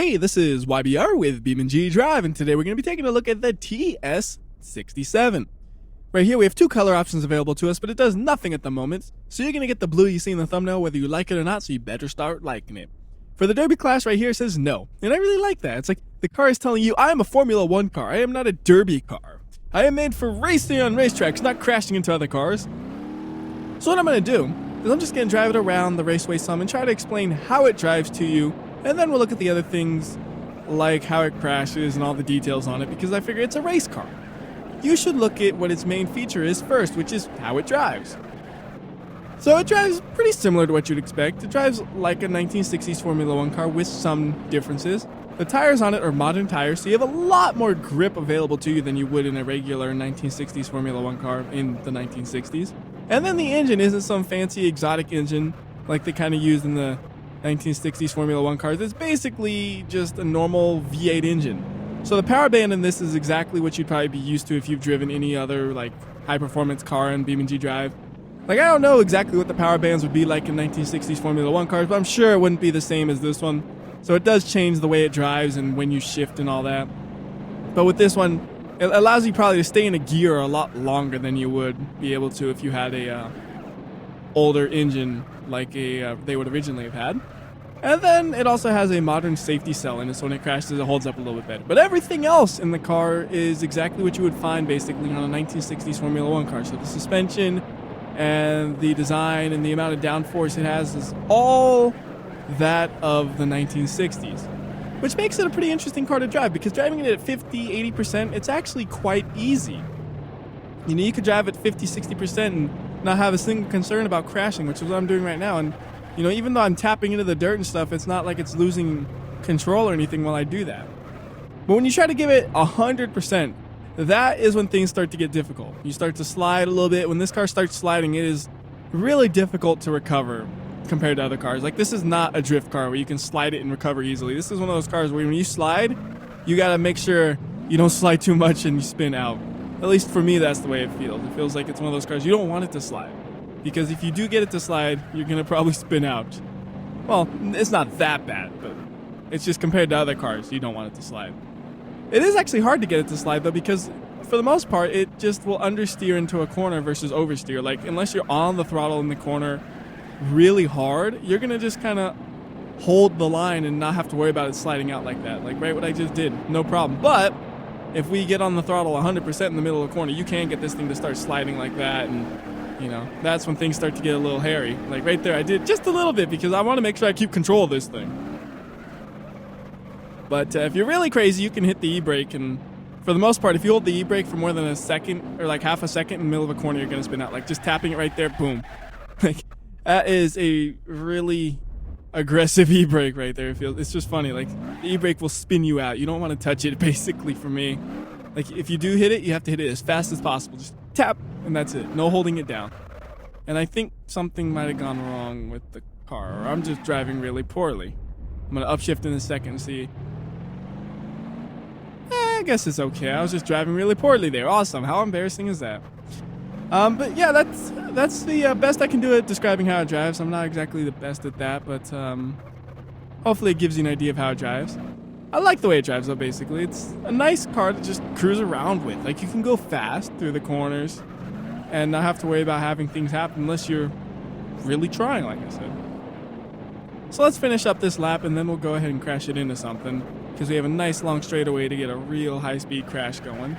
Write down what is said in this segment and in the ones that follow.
Hey, this is WhyBeAre with BeamNG.drive, and today we're going to be taking a look at the TS67. Right here we have two color options available to us, but it does nothing at the moment. So you're going to get the blue you see in the thumbnail whether you like it or not, so you better start liking it. For the Derby class right here, it says no, and I really like that. It's like the car is telling you, I am a Formula 1 car, I am not a Derby car. I am made for racing on racetracks, not crashing into other cars. So what I'm going to do is I'm just going to drive it around the raceway some and try to explain how it drives to you. And then we'll look at the other things, like how it crashes and all the details on it, because I figure it's a race car. You should look at what its main feature is first, which is how it drives. So it drives pretty similar to what you'd expect. It drives like a 1960s Formula 1 car with some differences. The tires on it are modern tires, so you have a lot more grip available to you than you would in a regular 1960s Formula 1 car in the 1960s. And then the engine isn't some fancy exotic engine like they kind of used in the 1960s Formula 1 cars. It's basically just a normal V8 engine. So the power band in this is exactly what you'd probably be used to if you've driven any other like high performance car in BeamNG.drive. Like I don't know exactly what the power bands would be like in 1960s Formula 1 cars, but I'm sure it wouldn't be the same as this one. So it does change the way it drives and when you shift and all that. But with this one, it allows you probably to stay in a gear a lot longer than you would be able to if you had a older engine like they would originally have had. And then it also has a modern safety cell in it, so when it crashes it holds up a little bit better. But everything else in the car is exactly what you would find basically on a 1960s Formula 1 car. So the suspension and the design and the amount of downforce it has is all that of the 1960s. Which makes it a pretty interesting car to drive, because driving it at 50, 80%, it's actually quite easy. You know, you could drive at 50, 60% and not have a single concern about crashing, which is what I'm doing right now. And you know, even though I'm tapping into the dirt and stuff, it's not like it's losing control or anything while I do that. But when you try to give it 100%, that is when things start to get difficult. You start to slide a little bit. When this car starts sliding, it is really difficult to recover compared to other cars. Like, this is not a drift car where you can slide it and recover easily. This is one of those cars where when you slide, you gotta make sure you don't slide too much and you spin out. At least for me, that's the way it feels. It feels like it's one of those cars you don't want it to slide. Because if you do get it to slide, you're going to probably spin out. Well, it's not that bad, but it's just compared to other cars, you don't want it to slide. It is actually hard to get it to slide, though, because for the most part, it just will understeer into a corner versus oversteer. Like, unless you're on the throttle in the corner really hard, you're going to just kind of hold the line and not have to worry about it sliding out like that. Like, right what I just did, no problem. But if we get on the throttle 100% in the middle of the corner, you can get this thing to start sliding like that, and you know, that's when things start to get a little hairy. Like right there, I did just a little bit because I want to make sure I keep control of this thing. But if you're really crazy, you can hit the e-brake, and for the most part, if you hold the e-brake for more than a second or like half a second in the middle of a corner, you're gonna spin out. Like just tapping it right there, boom. Like that is a really aggressive e-brake right there. It's just funny. Like the e-brake will spin you out. You don't want to touch it, basically, for me. Like if you do hit it, you have to hit it as fast as possible. Just tap, and that's it. No holding it down. And I think something might have gone wrong with the car, or I'm just driving really poorly. I'm going to upshift in a second and see. I guess it's okay. I was just driving really poorly there. Awesome. How embarrassing is that? But yeah, that's the best I can do at describing how it drives. I'm not exactly the best at that, but hopefully it gives you an idea of how it drives. I like the way it drives, though, basically. It's a nice car to just cruise around with. Like, you can go fast through the corners and not have to worry about having things happen unless you're really trying, like I said. So let's finish up this lap, and then we'll go ahead and crash it into something, because we have a nice long straightaway to get a real high-speed crash going.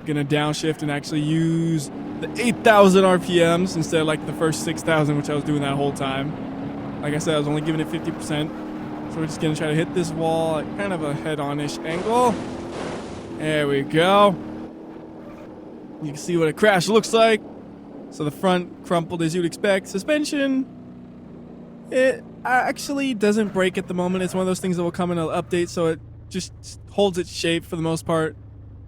Gonna downshift and actually use the 8,000 RPMs instead of like the first 6,000, which I was doing that whole time. Like I said, I was only giving it 50%. So we're just going to try to hit this wall at kind of a head-on-ish angle. There we go. You can see what a crash looks like. So the front crumpled as you'd expect. Suspension, it actually doesn't break at the moment. It's one of those things that will come in an update, so it just holds its shape for the most part.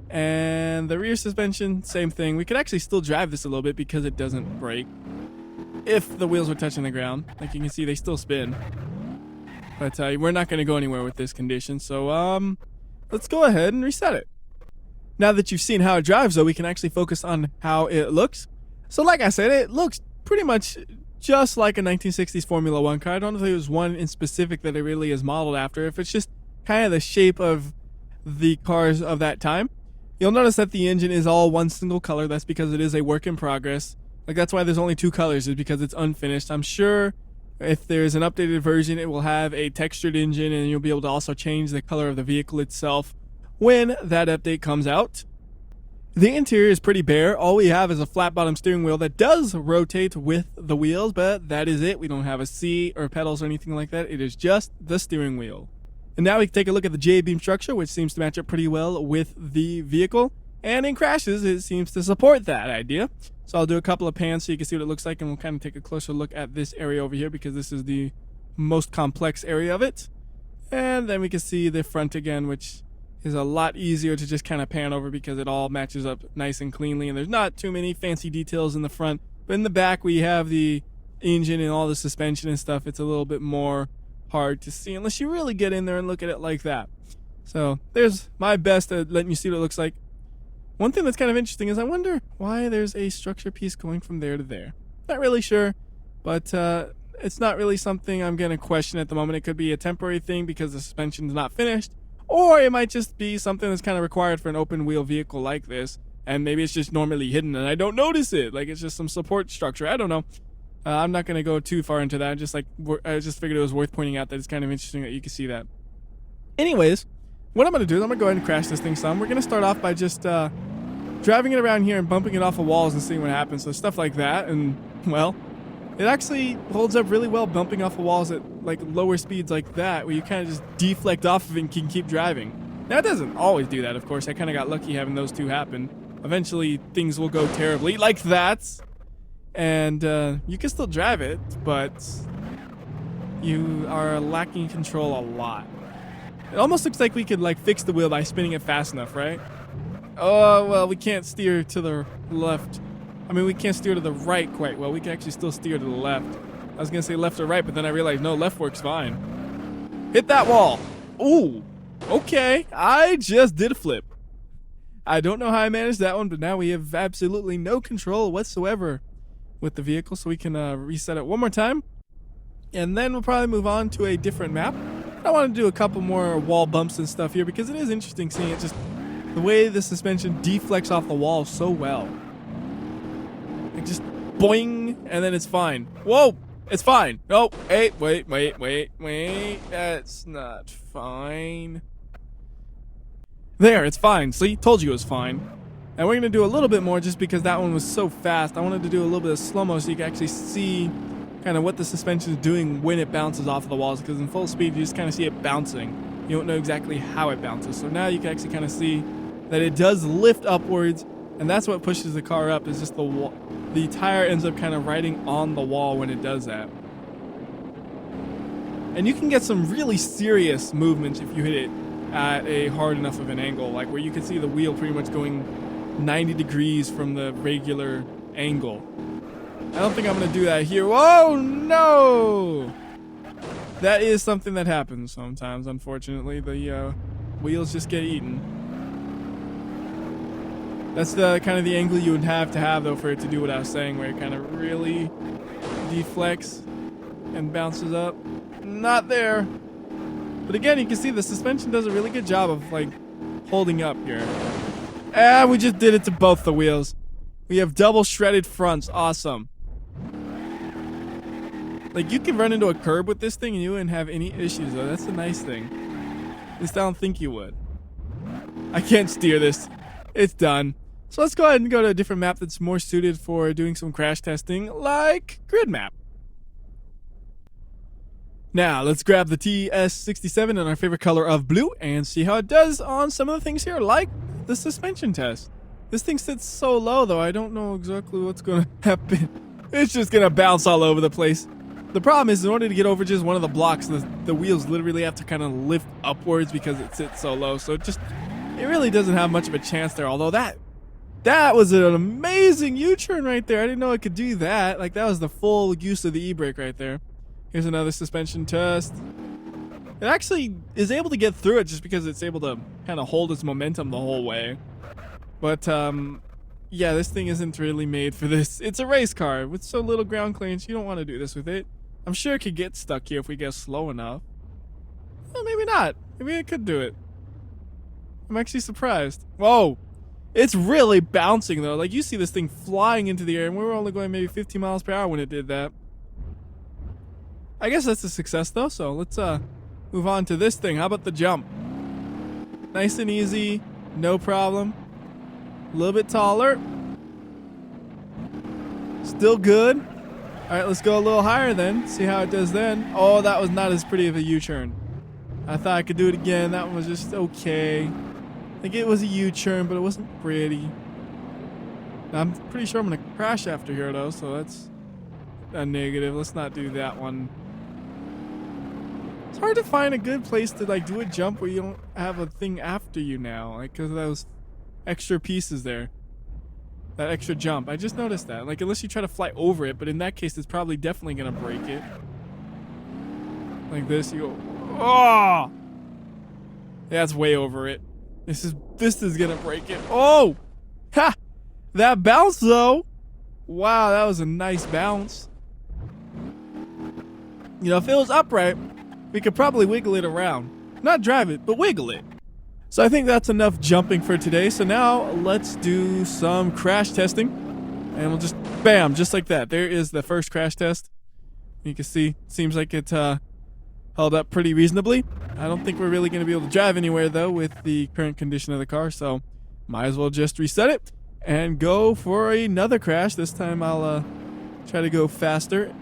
And the rear suspension, same thing. We could actually still drive this a little bit because it doesn't break. If the wheels were touching the ground. Like you can see, they still spin. But we're not going to go anywhere with this condition. So let's go ahead and reset it. Now that you've seen how it drives, though, we can actually focus on how it looks. So like I said, it looks pretty much just like a 1960s Formula One car. I don't know if there's one in specific that it really is modeled after, if it's just kind of the shape of the cars of that time. You'll notice that the engine is all one single color. That's because it is a work in progress. Like, that's why there's only two colors, is because it's unfinished. I'm sure if there's an updated version, it will have a textured engine, and you'll be able to also change the color of the vehicle itself when that update comes out. The interior is pretty bare. All we have is a flat bottom steering wheel that does rotate with the wheels, but that is it. We don't have a seat or pedals or anything like that. It is just the steering wheel. And now we can take a look at the J-beam structure, which seems to match up pretty well with the vehicle. And in crashes, it seems to support that idea. So I'll do a couple of pans so you can see what it looks like, and we'll kind of take a closer look at this area over here because this is the most complex area of it. And then we can see the front again, which is a lot easier to just kind of pan over because it all matches up nice and cleanly, and there's not too many fancy details in the front. But in the back, we have the engine and all the suspension and stuff. It's a little bit more hard to see unless you really get in there and look at it like that. So there's my best at letting you see what it looks like. One thing that's kind of interesting is I wonder why there's a structure piece going from there to there. Not really sure, but it's not really something I'm going to question at the moment. It could be a temporary thing because the suspension's not finished, or it might just be something that's kind of required for an open wheel vehicle like this, and maybe it's just normally hidden and I don't notice it. Like, it's just some support structure. I don't know. I'm not going to go too far into that. I just figured it was worth pointing out that it's kind of interesting that you can see that. Anyways, what I'm going to do is I'm going to go ahead and crash this thing some. We're going to start off by just driving it around here and bumping it off of walls and seeing what happens. So stuff like that, and, well, it actually holds up really well bumping off of walls at like lower speeds like that, where you kind of just deflect off of it and can keep driving. Now, it doesn't always do that, of course. I kind of got lucky having those two happen. Eventually, things will go terribly, like that. And you can still drive it, but you are lacking control a lot. It almost looks like we could like fix the wheel by spinning it fast enough, right? Oh, well, we can't steer to the left. I mean, we can't steer to the right quite well. We can actually still steer to the left. I was going to say left or right, but then I realized, no, left works fine. Hit that wall. Ooh, okay. I just did a flip. I don't know how I managed that one, but now we have absolutely no control whatsoever with the vehicle, so we can reset it one more time, and then we'll probably move on to a different map. I want to do a couple more wall bumps and stuff here because it is interesting seeing it just the way the suspension deflects off the wall so well. Like, just boing, and then it's fine. Whoa, it's fine. No, hey, wait, that's not fine. There, it's fine. See, told you it was fine. And we're going to do a little bit more just because that one was so fast. I wanted to do a little bit of slow-mo so you can actually see kind of what the suspension is doing when it bounces off of the walls, because in full speed you just kind of see it bouncing. You don't know exactly how it bounces. So now you can actually kind of see that it does lift upwards, and that's what pushes the car up, is just the tire ends up kind of riding on the wall when it does that. And you can get some really serious movements if you hit it at a hard enough of an angle, like where you can see the wheel pretty much going 90 degrees from the regular angle. I don't think I'm going to do that here. Whoa, no! That is something that happens sometimes, unfortunately. The wheels just get eaten. That's the kind of the angle you would have to have, though, for it to do what I was saying, where it kind of really deflects and bounces up. Not there. But again, you can see the suspension does a really good job of, like, holding up here. Ah, we just did it to both the wheels. We have double shredded fronts. Awesome. Like, you can run into a curb with this thing and you wouldn't have any issues, though. That's the nice thing. At least I don't think you would. I can't steer this. It's done. So let's go ahead and go to a different map that's more suited for doing some crash testing, like Grid Map. Now, let's grab the TS67 in our favorite color of blue and see how it does on some of the things here, like the suspension test. This thing sits so low, though, I don't know exactly what's going to happen. It's just going to bounce all over the place. The problem is, in order to get over just one of the blocks, the wheels literally have to kind of lift upwards because it sits so low. So it really doesn't have much of a chance there, although that was an amazing U-turn right there. I didn't know it could do that. Like, that was the full use of the e-brake right there. Here's another suspension test. It actually is able to get through it just because it's able to kind of hold its momentum the whole way. But yeah, this thing isn't really made for this. It's a race car with so little ground clearance. You don't want to do this with it. I'm sure it could get stuck here if we get slow enough. Well, maybe not. Maybe it could do it. I'm actually surprised. Whoa. It's really bouncing, though. Like, you see this thing flying into the air, and we were only going maybe 50 miles per hour when it did that. I guess that's a success, though, so let's move on to this thing. How about the jump? Nice and easy. No problem. A little bit taller. Still good. All right, let's go a little higher then. See how it does then. Oh, that was not as pretty of a U-turn. I thought I could do it again. That one was just okay. I think it was a U-turn, but it wasn't pretty. I'm pretty sure I'm going to crash after here, though, so that's a negative. Let's not do that one. It's hard to find a good place to, like, do a jump where you don't have a thing after you now, like, because of those extra pieces there. That extra jump. I just noticed that. Like, unless you try to fly over it, but in that case, it's probably definitely going to break it. Like this, you go, oh! Yeah, that's way over it. This is going to break it. Oh! Ha! That bounce, though. Wow, that was a nice bounce. You know, if it was upright, we could probably wiggle it around. Not drive it, but wiggle it. So I think that's enough jumping for today. So now let's do some crash testing. And we'll just, bam, just like that. There is the first crash test. You can see, seems like it held up pretty reasonably. I don't think we're really going to be able to drive anywhere, though, with the current condition of the car. So might as well just reset it and go for another crash. This time I'll try to go faster.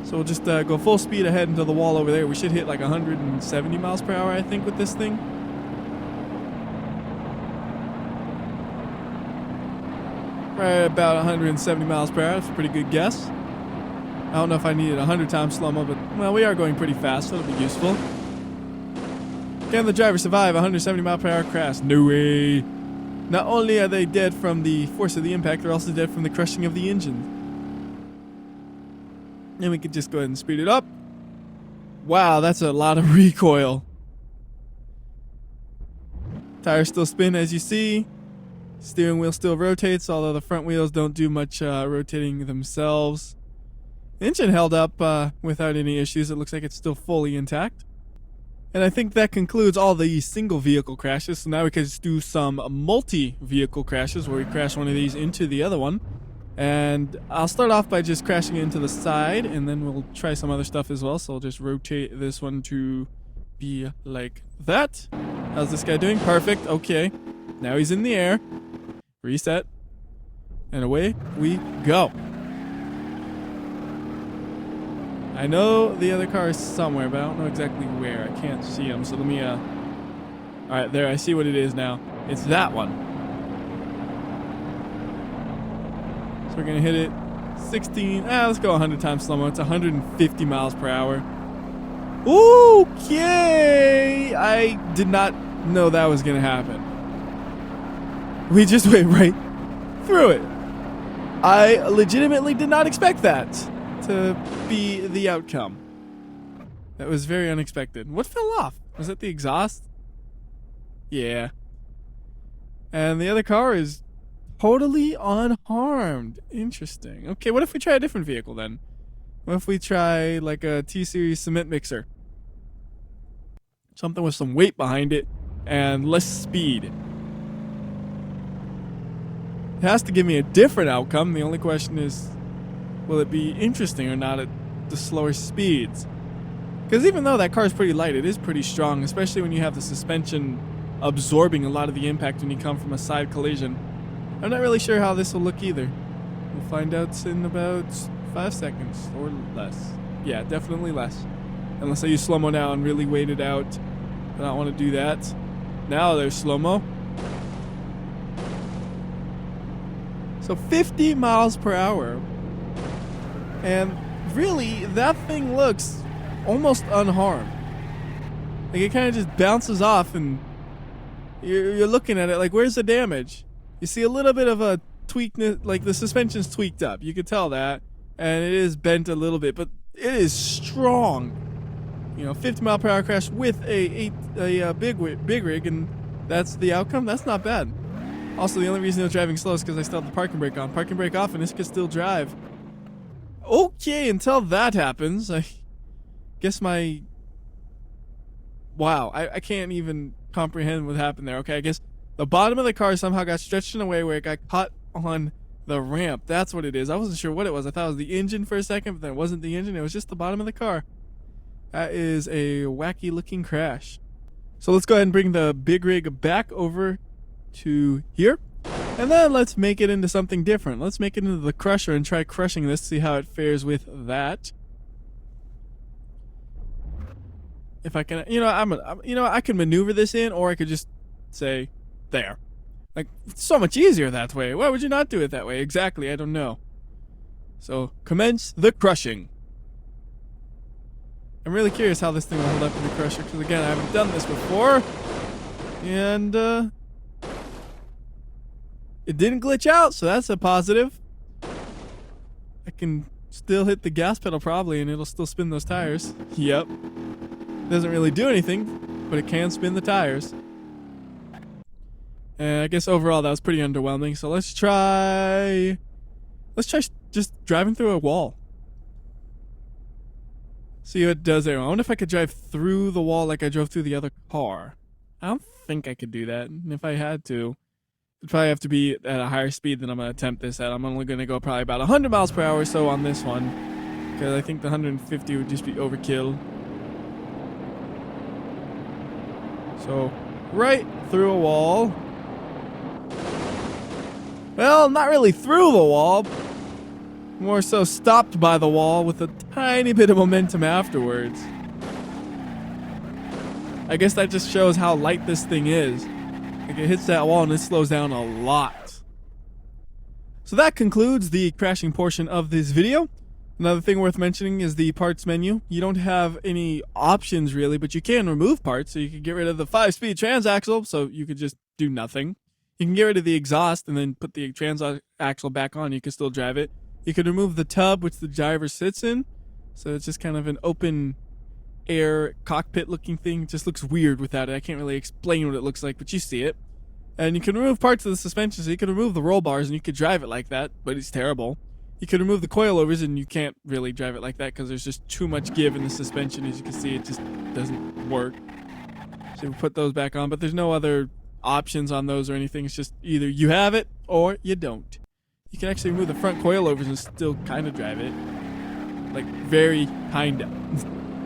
So we'll just go full speed ahead into the wall over there. We should hit like 170 miles per hour, I think, with this thing. Right about 170 miles per hour. That's a pretty good guess. I don't know if I needed 100 times slow-mo, but, well, we are going pretty fast, so it'll be useful. Can the driver survive a 170 mile per hour crash? No way. Not only are they dead from the force of the impact, they're also dead from the crushing of the engine. And we could just go ahead and speed it up. Wow, that's a lot of recoil. Tires still spin, as you see. Steering wheel still rotates, although the front wheels don't do much rotating themselves. The engine held up without any issues. It looks like it's still fully intact. And I think that concludes all the single vehicle crashes. So now we can just do some multi-vehicle crashes where we crash one of these into the other one. And I'll start off by just crashing it into the side, and then we'll try some other stuff as well. So I'll just rotate this one to be like that. How's this guy doing? Perfect. Okay. Now he's in the air. Reset. And away we go. I know the other car is somewhere, but I don't know exactly where. I can't see him, so let me, Alright, there, I see what it is now. It's that one. So we're gonna hit it 16, let's go 100 times slow-mo. It's 150 miles per hour. Okay! I did not know that was gonna happen. We just went right through it. I legitimately did not expect that to be the outcome. That was very unexpected. What fell off? Was it the exhaust? Yeah. And the other car is totally unharmed. Interesting. Okay, what if we try a different vehicle then? What if we try like a T-Series cement mixer? Something with some weight behind it and less speed. It has to give me a different outcome. The only question is, will it be interesting or not at the slower speeds? Because even though that car is pretty light, it is pretty strong, especially when you have the suspension absorbing a lot of the impact when you come from a side collision. I'm not really sure how this will look either. We'll find out in about 5 seconds or less. Yeah, definitely less. Unless I use slow-mo now and really wait it out. I don't want to do that. Now there's slow-mo. So 50 miles per hour. And really, that thing looks almost unharmed. Like, it kind of just bounces off, and you're looking at it like, where's the damage? You see a little bit of a tweak, like the suspension's tweaked up. You could tell that. And it is bent a little bit, but it is strong. You know, 50 mile per hour crash with a big rig, and that's the outcome. That's not bad. Also, the only reason it was driving slow is because I still have the parking brake on. Parking brake off and this could still drive. Okay, until that happens, I guess my... Wow, I can't even comprehend what happened there. Okay, I guess the bottom of the car somehow got stretched in a way where it got caught on the ramp. That's what it is. I wasn't sure what it was. I thought it was the engine for a second, but then it wasn't the engine. It was just the bottom of the car. That is a wacky looking crash. So let's go ahead and bring the big rig back over to here. And then let's make it into something different. Let's make it into the crusher and try crushing this, see how it fares with that. If I can, I can maneuver this in, or I could just say, there. Like, it's so much easier that way. Why would you not do it that way? Exactly, I don't know. So, commence the crushing. I'm really curious how this thing will hold up in the crusher, because again, I haven't done this before. And, it didn't glitch out, so that's a positive. I can still hit the gas pedal probably, and it'll still spin those tires. Yep. Doesn't really do anything, but it can spin the tires. And I guess overall that was pretty underwhelming. So let's try just driving through a wall. See what it does there. I wonder if I could drive through the wall like I drove through the other car. I don't think I could do that. And if I had to, it'd probably have to be at a higher speed than I'm going to attempt this at. I'm only going to go probably about 100 miles per hour or so on this one, because I think the 150 would just be overkill. So, right through a wall. Well, not really through the wall. More so stopped by the wall with a tiny bit of momentum afterwards. I guess that just shows how light this thing is. Like, it hits that wall and it slows down a lot. So that concludes the crashing portion of this video. Another thing worth mentioning is the parts menu. You don't have any options really, but you can remove parts. So you can get rid of the 5-speed transaxle, so you could just do nothing. You can get rid of the exhaust and then put the transaxle back on. You can still drive it. You can remove the tub, which the driver sits in. So it's just kind of an open air cockpit looking thing. It just looks weird without it. I can't really explain what it looks like, but you see it. And you can remove parts of the suspension. So you can remove the roll bars and you could drive it like that, but it's terrible. You can remove the coilovers and you can't really drive it like that because there's just too much give in the suspension. As you can see, it just doesn't work. So we put those back on, but there's no other options on those or anything. It's just either you have it or you don't. You can actually remove the front coilovers and still kind of drive it. Like, very kind of.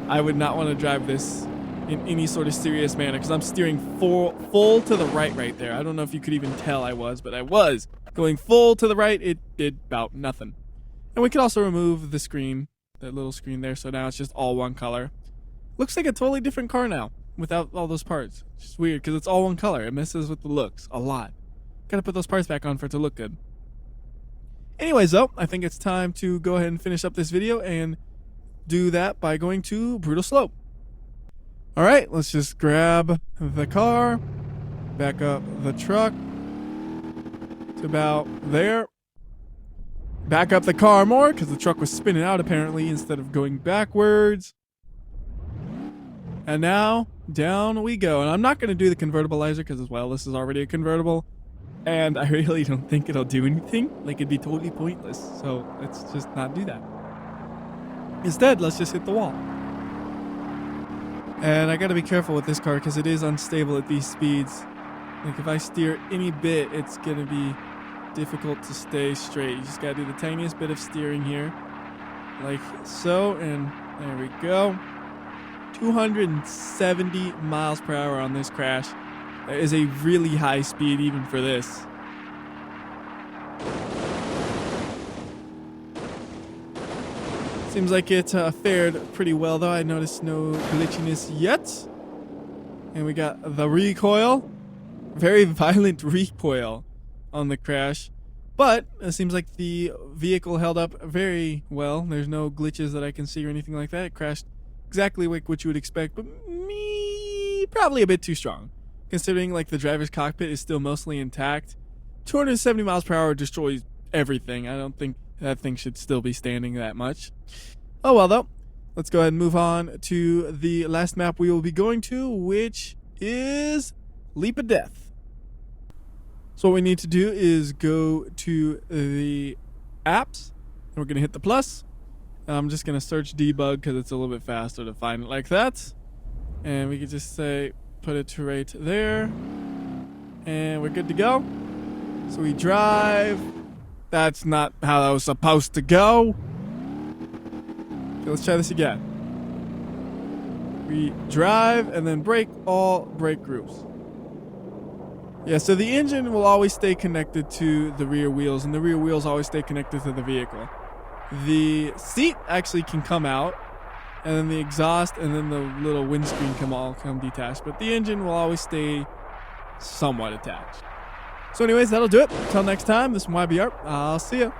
I would not want to drive this in any sort of serious manner because I'm steering full to the right there. I don't know if you could even tell I was, but I was. Going full to the right, it did about nothing. And we can also remove the screen, that little screen there, so now it's just all one color. Looks like a totally different car now, without all those parts. It's just weird, because it's all one color. It messes with the looks a lot. Gotta put those parts back on for it to look good. Anyways, though, I think it's time to go ahead and finish up this video, and do that by going to Brutal Slope. Alright, let's just grab the car, back up the truck, to about there. Back up the car more because the truck was spinning out apparently instead of going backwards. And now down we go. And I'm not going to do the convertibilizer because, well, this is already a convertible and I really don't think it'll do anything. Like, it'd be totally pointless. So let's just not do that. Instead, let's just hit the wall. And I got to be careful with this car because it is unstable at these speeds. Like, if I steer any bit, it's going to be difficult to stay straight. You just gotta do the tiniest bit of steering here, like so, and there we go. 270 miles per hour on this crash. That is a really high speed even for this. Seems like it fared pretty well though. I noticed no glitchiness yet. And we got the recoil. Very violent recoil on the crash, but it seems like the vehicle held up very well. There's no glitches that I can see or anything like that. It crashed exactly like what you would expect, but probably a bit too strong considering like the driver's cockpit is still mostly intact. 270 miles per hour destroys everything. I don't think that thing should still be standing that much. Oh well though. Let's go ahead and move on to the last map we will be going to, which is Leap of Death. So what we need to do is go to the apps, and we're going to hit the plus. I'm just going to search debug because it's a little bit faster to find it like that. And we can just say, put it to right there. And we're good to go. So we drive. That's not how that was supposed to go. Okay, let's try this again. We drive and then brake all brake groups. Yeah, so the engine will always stay connected to the rear wheels, and the rear wheels always stay connected to the vehicle. The seat actually can come out, and then the exhaust and then the little windscreen can all come detached, but the engine will always stay somewhat attached. So anyways, that'll do it. Until next time, this is WhyBeAre. I'll see ya.